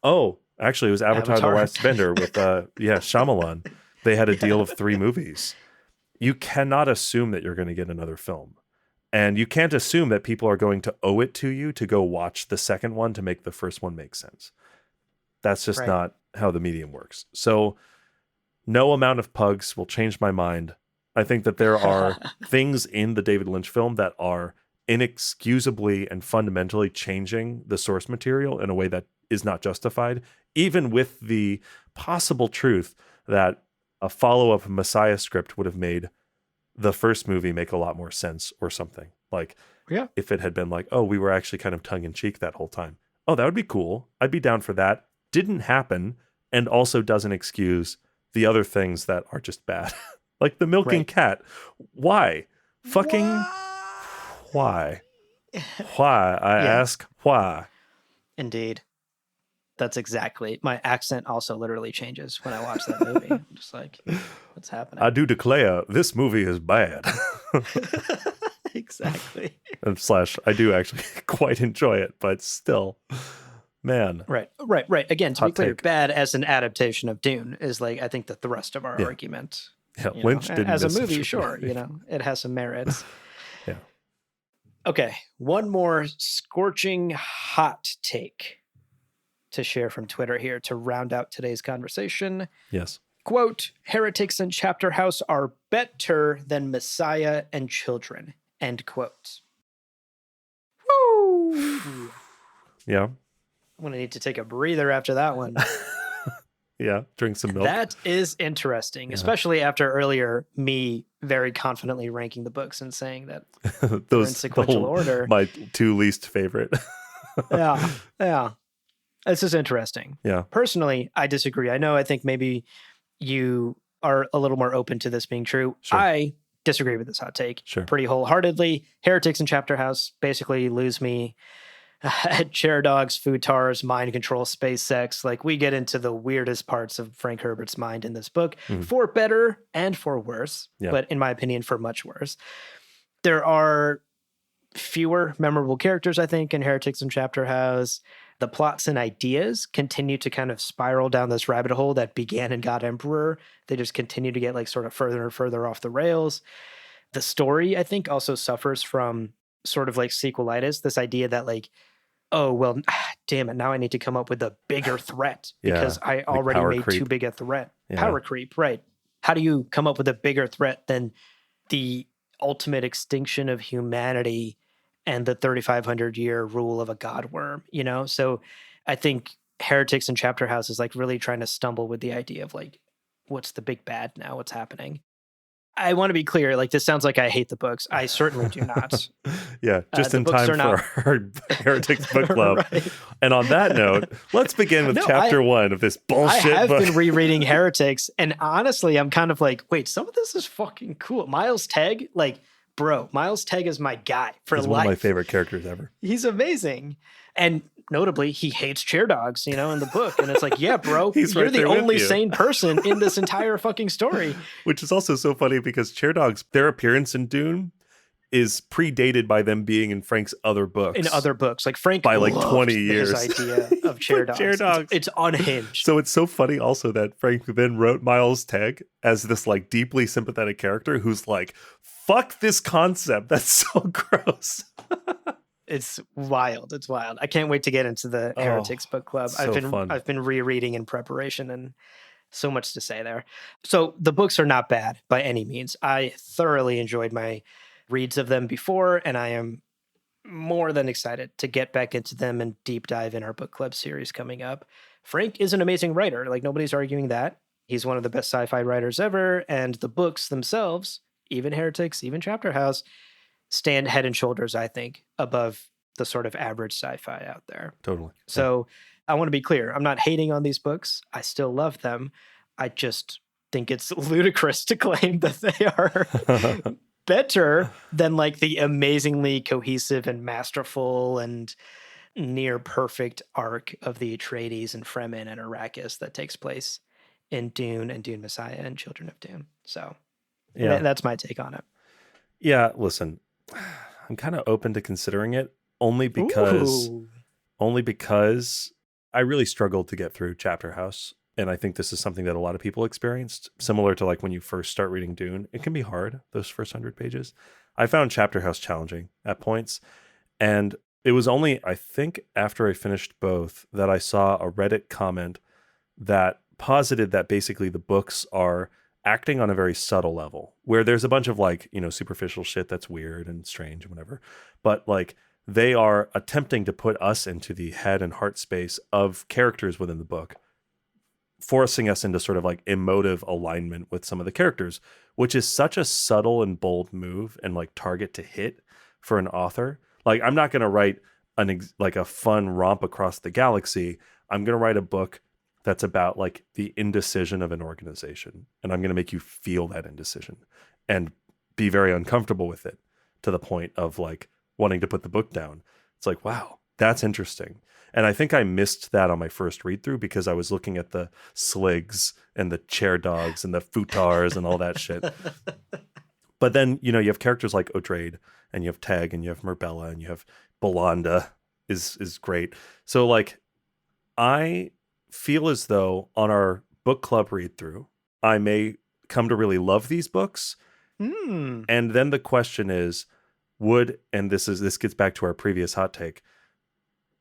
Oh, actually, it was Avatar. The Last Bender with, Shyamalan. They had a deal of 3 movies. You cannot assume that you're going to get another film. And you can't assume that people are going to owe it to you to go watch the second one to make the first one make sense. That's just not how the medium works. So no amount of pugs will change my mind. I think that there are things in the David Lynch film that are inexcusably and fundamentally changing the source material in a way that is not justified, even with the possible truth that a follow-up Messiah script would have made the first movie make a lot more sense or something. Like, if it had been like, oh, we were actually kind of tongue-in-cheek that whole time. Oh, that would be cool. I'd be down for that. Didn't happen, and also doesn't excuse the other things that are just bad. Like the milking cat. Why? Fucking why? Why? I ask why. Indeed. That's exactly. My accent also literally changes when I watch that movie. I'm just like, what's happening? I do declare this movie is bad. Exactly. And / I do actually quite enjoy it, but still, Man. Right. Again, to be clear, bad as an adaptation of Dune is like, I think, the thrust of our argument. Yeah, Lynch didn't as a miss movie, sure, it has some merits. Yeah. Okay, one more scorching hot take to share from Twitter here to round out today's conversation. Yes. Quote, heretics and chapter house are better than Messiah and children. End quote. Woo! Yeah. I'm going to need to take a breather after that one. Yeah, drink some milk. That is interesting, especially after earlier me very confidently ranking the books and saying that they're in sequential order. My two least favorite. Yeah. This is interesting. Yeah. Personally, I disagree. I think maybe you are a little more open to this being true. Sure. I disagree with this hot take pretty wholeheartedly. Heretics and Chapter House basically lose me at chair dogs, futars, mind control, space sex. Like, we get into the weirdest parts of Frank Herbert's mind in this book, for better and for worse, but in my opinion, for much worse. There are fewer memorable characters, I think, in Heretics and Chapter House. The plots and ideas continue to kind of spiral down this rabbit hole that began in God Emperor. They just continue to get like sort of further and further off the rails. The story, I think, also suffers from sort of like sequelitis, this idea that like, oh, well, damn it, now I need to come up with a bigger threat because I already made too big a threat. Power creep, right. How do you come up with a bigger threat than the ultimate extinction of humanity and the 3,500-year rule of a god worm, So I think Heretics and Chapter House is like really trying to stumble with the idea of like, what's the big bad now? What's happening? I want to be clear. Like, this sounds like I hate the books. I certainly do not. Yeah, just in time for our Heretics book club. Right. And on that note, let's begin with chapter 1 of this bullshit book. I have been rereading Heretics, and honestly, I'm kind of like, wait, some of this is fucking cool. Miles Tegg, like, bro, Miles Tegg is my guy for life. He's one of my favorite characters ever. He's amazing. And notably, he hates chair dogs, in the book. And it's like, yeah, bro, you're the only sane person in this entire fucking story. Which is also so funny because chair dogs, their appearance in Dune is predated by them being in Frank's other books. In other books. Like, Frank by like 20 years. His idea of chair dogs. Chair dogs. It's unhinged. So it's so funny also that Frank then wrote Miles Tegg as this like deeply sympathetic character who's like, fuck this concept. That's so gross. It's wild. It's wild. I can't wait to get into the Heretics book club. I've been rereading in preparation and so much to say there. So the books are not bad by any means. I thoroughly enjoyed my reads of them before, and I am more than excited to get back into them and deep dive in our book club series coming up. Frank is an amazing writer. Like, nobody's arguing that. He's one of the best sci-fi writers ever, and the books themselves, even Heretics, even Chapter House, stand head and shoulders, I think, above the sort of average sci-fi out there. Totally. So I want to be clear. I'm not hating on these books. I still love them. I just think it's ludicrous to claim that they are better than like the amazingly cohesive and masterful and near perfect arc of the Atreides and Fremen and Arrakis that takes place in Dune and Dune Messiah and Children of Dune. So that's my take on it. Yeah, listen, I'm kind of open to considering it only because I really struggled to get through Chapter House. And I think this is something that a lot of people experienced, similar to like when you first start reading Dune. It can be hard, those first 100 pages. I found Chapter House challenging at points. And it was only, I think, after I finished both that I saw a Reddit comment that posited that basically the books are acting on a very subtle level, where there's a bunch of like, superficial shit that's weird and strange and whatever. But like, they are attempting to put us into the head and heart space of characters within the book, forcing us into sort of like emotive alignment with some of the characters, which is such a subtle and bold move and like target to hit for an author. Like, I'm not going to write a fun romp across the galaxy. I'm going to write a book that's about like the indecision of an organization. And I'm going to make you feel that indecision and be very uncomfortable with it to the point of like wanting to put the book down. It's like, wow, that's interesting. And I think I missed that on my first read through because I was looking at the sligs and the chair dogs and the futars and all that shit. But then, you have characters like Odrade and you have Tegg and you have Merbella and you have Belanda is great. So like, I feel as though on our book club read through, I may come to really love these books. And then the question is, and this gets back to our previous hot take,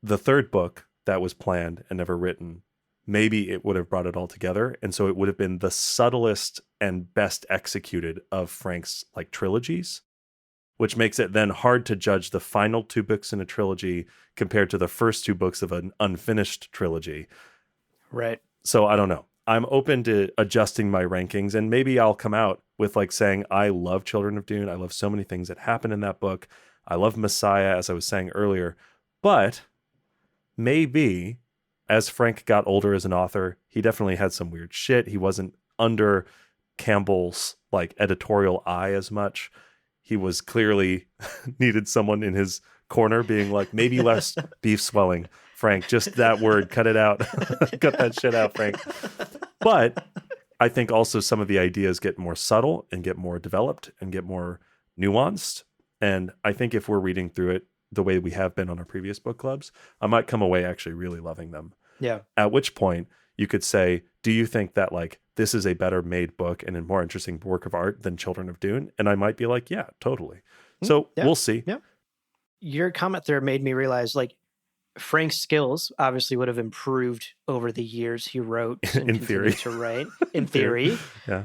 the third book that was planned and never written, maybe it would have brought it all together. And so it would have been the subtlest and best executed of Frank's like trilogies, which makes it then hard to judge the final 2 books in a trilogy compared to the first 2 books of an unfinished trilogy. Right. So I don't know. I'm open to adjusting my rankings, and maybe I'll come out with like saying, I love Children of Dune. I love so many things that happen in that book. I love Messiah, as I was saying earlier. But maybe as Frank got older as an author, he definitely had some weird shit. He wasn't under Campbell's like editorial eye as much. He was clearly needed someone in his corner being like, maybe less beef swelling, Frank, just that word, cut it out. Cut that shit out, Frank. But I think also some of the ideas get more subtle and get more developed and get more nuanced. And I think if we're reading through it the way we have been on our previous book clubs, I might come away actually really loving them. Yeah. At which point you could say, do you think that like this is a better made book and a more interesting work of art than Children of Dune? And I might be like, yeah, totally. So we'll see. Yeah. Your comment there made me realize like Frank's skills obviously would have improved over the years he wrote and in theory to write. In theory. Yeah.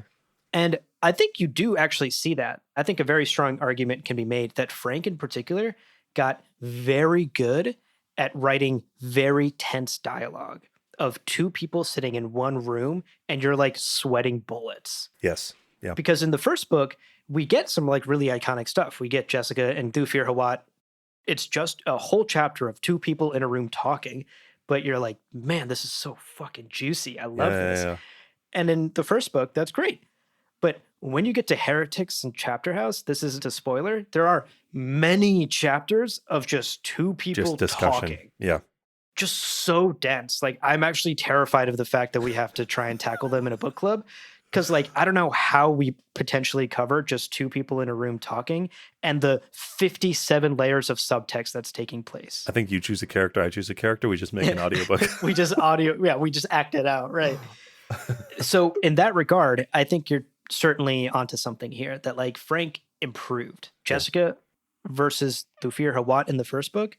And I think you do actually see that. I think a very strong argument can be made that Frank in particular got very good at writing very tense dialogue of 2 people sitting in one room and you're like sweating bullets. Yes. Yeah. Because in the first book, we get some like really iconic stuff. We get Jessica and Thufir Hawat. It's just a whole chapter of 2 people in a room talking, but you're like, man, this is so fucking juicy. I love this. Yeah. And in the first book, that's great. But when you get to Heretics and Chapter House, this isn't a spoiler. There are many chapters of just 2 people just talking. Yeah. Just so dense. Like, I'm actually terrified of the fact that we have to try and tackle them in a book club. Because, like, I don't know how we potentially cover just 2 people in a room talking and the 57 layers of subtext that's taking place. I think you choose a character, I choose a character. We just make an audiobook. we just act it out, right? So in that regard, I think you're certainly onto something here that, like, Frank improved. Jessica versus Thufir Hawat in the first book,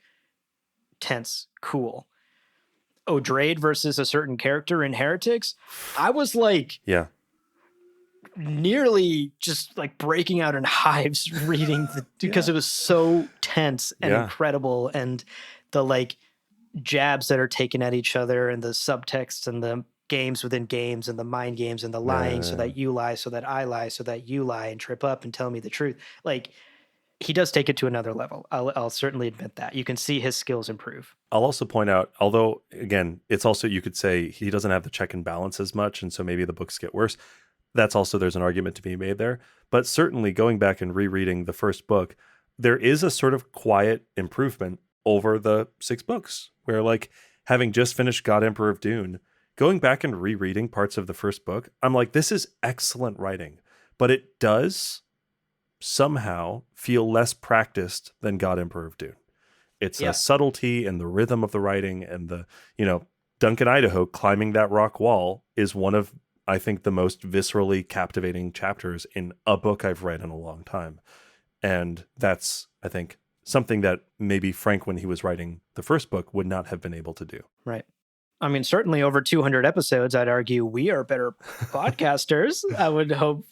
tense, cool. Odrade versus a certain character in Heretics, I was like... Yeah. Nearly just like breaking out in hives reading because it was so tense and incredible, and the like jabs that are taken at each other and the subtext and the games within games and the mind games and the lying so that you lie, so that I lie, so that you lie and trip up and tell me the truth. Like, he does take it to another level. I'll certainly admit that. You can see his skills improve. I'll also point out, although again, it's also, you could say he doesn't have the check and balance as much, and so maybe the books get worse. That's also, there's an argument to be made there. But certainly going back and rereading the first book, there is a sort of quiet improvement over the 6 books where, like, having just finished God Emperor of Dune, going back and rereading parts of the first book, I'm like, this is excellent writing, but it does somehow feel less practiced than God Emperor of Dune. It's a subtlety and the rhythm of the writing, and the, Duncan Idaho climbing that rock wall is one of, I think, the most viscerally captivating chapters in a book I've read in a long time. And that's, I think, something that maybe Frank, when he was writing the first book, would not have been able to do. Right. I mean, certainly over 200 episodes, I'd argue we are better podcasters. I would hope,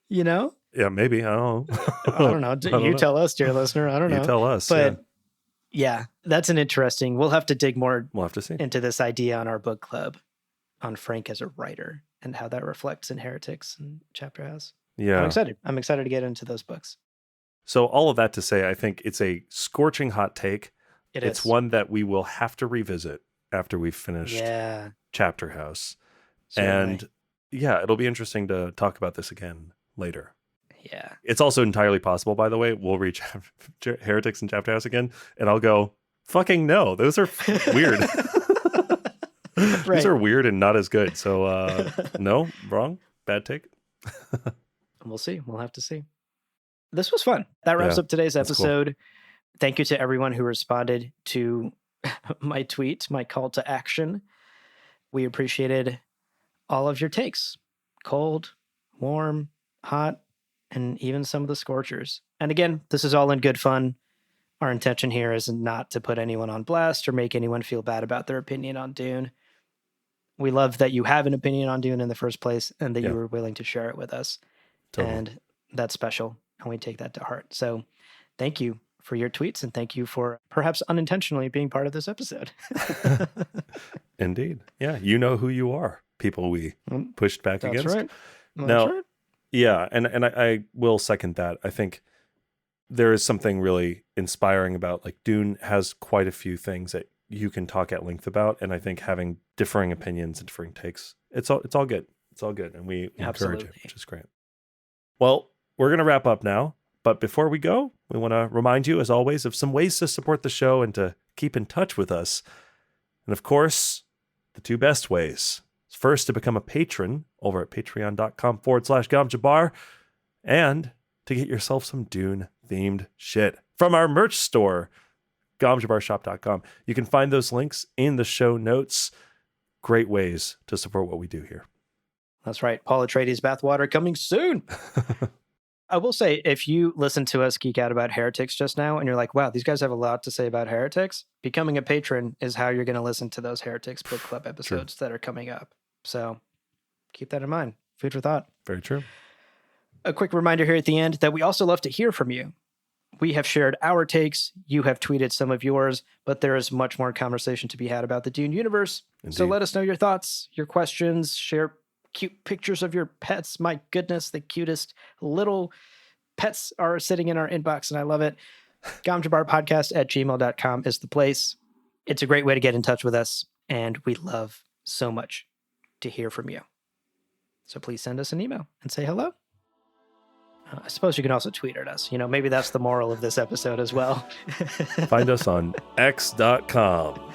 Yeah, maybe. I don't know. I don't know. You tell us, dear listener. I don't know. You tell us. But yeah, that's an interesting, we'll have to dig more we'll have to see into this idea on our book club on Frank as a writer and how that reflects in Heretics and Chapter House. Yeah. I'm excited to get into those books. So all of that to say, I think it's a scorching hot take. It's one that we will have to revisit after we've finished Chapter House. Certainly. And it'll be interesting to talk about this again later. Yeah. It's also entirely possible, by the way, we'll reach Heretics and Chapter House again, and I'll go, fucking no, those are weird. These are weird and not as good. So no, wrong, bad take. We'll see. We'll have to see. This was fun. That wraps up today's episode. Cool. Thank you to everyone who responded to my tweet, my call to action. We appreciated all of your takes. Cold, warm, hot, and even some of the scorchers. And again, this is all in good fun. Our intention here is not to put anyone on blast or make anyone feel bad about their opinion on Dune. We love that you have an opinion on Dune in the first place and that you were willing to share it with us. Totally. And that's special. And we take that to heart. So thank you for your tweets, and thank you for perhaps unintentionally being part of this episode. Indeed. Yeah. You know who you are, people we pushed back against. That's right. That's right. Yeah. And I will second that. I think there is something really inspiring about, like, Dune has quite a few things that you can talk at length about. And I think having differing opinions and differing takes, it's all good. It's all good. And we encourage it, which is great. Well, we're going to wrap up now. But before we go, we want to remind you, as always, of some ways to support the show and to keep in touch with us. And of course, the two best ways. First, to become a patron over at patreon.com/GomJabar, and to get yourself some Dune-themed shit from our merch store, GomJabarShop.com. You can find those links in the show notes. Great ways to support what we do here. That's right. Paul Atreides bathwater coming soon. I will say, if you listen to us geek out about heretics just now and you're like, wow, these guys have a lot to say about heretics, becoming a patron is how you're going to listen to those heretics book club episodes that are coming up. So keep that in mind. Food for thought. Very true. A quick reminder here at the end that we also love to hear from you. We have shared our takes. You have tweeted some of yours, but there is much more conversation to be had about the Dune universe. Indeed. So let us know your thoughts, your questions, share cute pictures of your pets. My goodness, the cutest little pets are sitting in our inbox, and I love it. GomJabarPodcast@gmail.com is the place. It's a great way to get in touch with us, and we love so much to hear from you. So please send us an email and say hello. I suppose you can also tweet at us. Maybe that's the moral of this episode as well. Find us on x.com.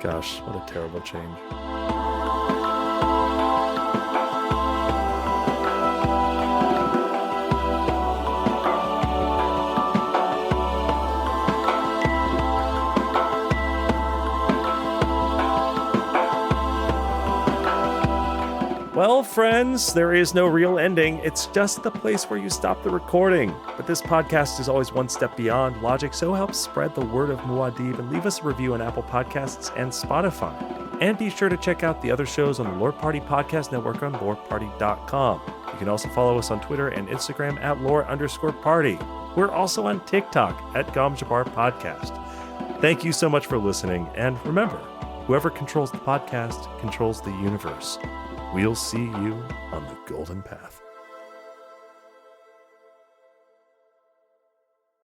Gosh, what a terrible change. Well, friends, there is no real ending. It's just the place where you stop the recording. But this podcast is always one step beyond logic, so help spread the word of Muad'Dib and leave us a review on Apple Podcasts and Spotify. And be sure to check out the other shows on the Lore Party Podcast Network on loreparty.com. You can also follow us on Twitter and Instagram at lore_party. We're also on TikTok at GomJabar Podcast. Thank you so much for listening. And remember, whoever controls the podcast controls the universe. We'll see you on the golden path.